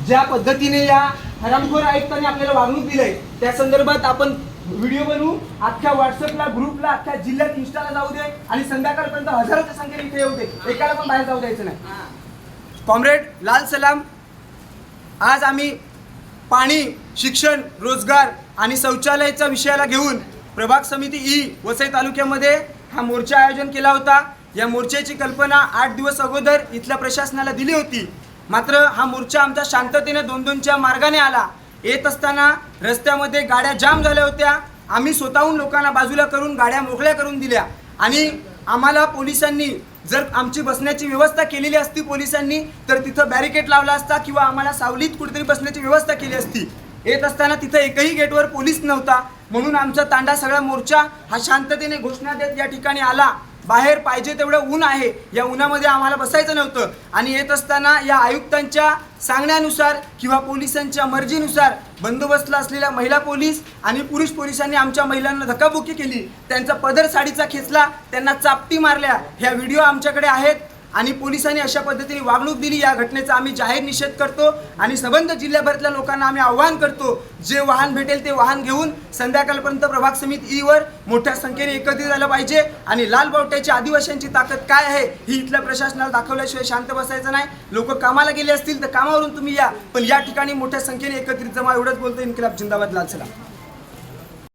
ज्या पद्धतीने या हरामखोर आयुक्तांनी आपल्याला वागणूक दिलंय त्या संदर्भात आपण व्हिडिओ बनवू, अख्ख्या व्हॉट्सअपला, ग्रुपला, अख्ख्या जिल्ह्यात इंस्टाला जाऊ दे आणि संध्याकाळपर्यंत हजारोच्या संख्येने इथे येऊ दे, एकाला पण बाहेर जाऊ द्यायचं नाही। कॉम्रेड लाल सलाम, आज आम्ही पाणी, शिक्षण, रोजगार आणि शौचालयाच्या विषयाला घेऊन प्रभाग समिती ई वसई तालुक्यामध्ये हा मोर्चा आयोजन केला होता। या मोर्चाची कल्पना 8 दिवस अगोदर इथल्या प्रशासनाला दिली होती, मात्र हा मोर्चा आमचा शांततेने 2-2च्या मार्गाने आला। येत असताना रस्त्यामध्ये गाड्या जाम झाल्या होत्या, आम्ही स्वतःहून लोकांना बाजूला करून गाड्या मोकळ्या करून दिल्या आणि आम्हाला पोलिसांनी जर आमची बसण्याची व्यवस्था केलेली असती पोलिसांनी तर तिथं बॅरिकेड लावला असता किंवा आम्हाला सावलीत कुठेतरी बसण्याची व्यवस्था केली असती। येत असताना तिथं एकही गेटवर पोलीस नव्हता, म्हणून आमचा तांडा सगळा मोर्चा हा शांततेने घोषणा देत या ठिकाणी आला। बाहेर पाहिजे तेवढं ऊन आहे, या उन्हामध्ये आम्हाला बसायचं नव्हतं आणि येत असताना या आयुक्तांच्या सांगण्यानुसार किंवा पोलिसांच्या मर्जीनुसार बंदोबस्तला असलेल्या महिला पोलीस आणि पुरुष पोलिसांनी आमच्या महिलांना धक्काबुक्की केली, त्यांचा पदर साडीचा खेचला, त्यांना चापटी मारल्या। ह्या व्हिडिओ आमच्याकडे आहेत आणि पोलिसांनी अशा पद्धतीने वागणूक दिली, या घटनेचा आम्ही जाहीर निषेध करतो आणि संबंध जिल्ह्याभरातल्या लोकांना आम्ही आव्हान करतो, जे वाहन भेटेल ते वाहन घेऊन संध्याकाळपर्यंत प्रभाग समिती ई वर मोठ्या संख्येने एकत्रित झालं पाहिजे आणि लाल बावट्याच्या आदिवासींची ताकद काय आहे ही इथल्या प्रशासनाला दाखवल्याशिवाय शांत बसायचं नाही। लोक कामाला गेले असतील तर कामावरून तुम्ही या, पण या ठिकाणी मोठ्या संख्येने एकत्रित जमा, एवढंच बोलतो। इन्किलाब जिंदाबाद, लाल सलाम।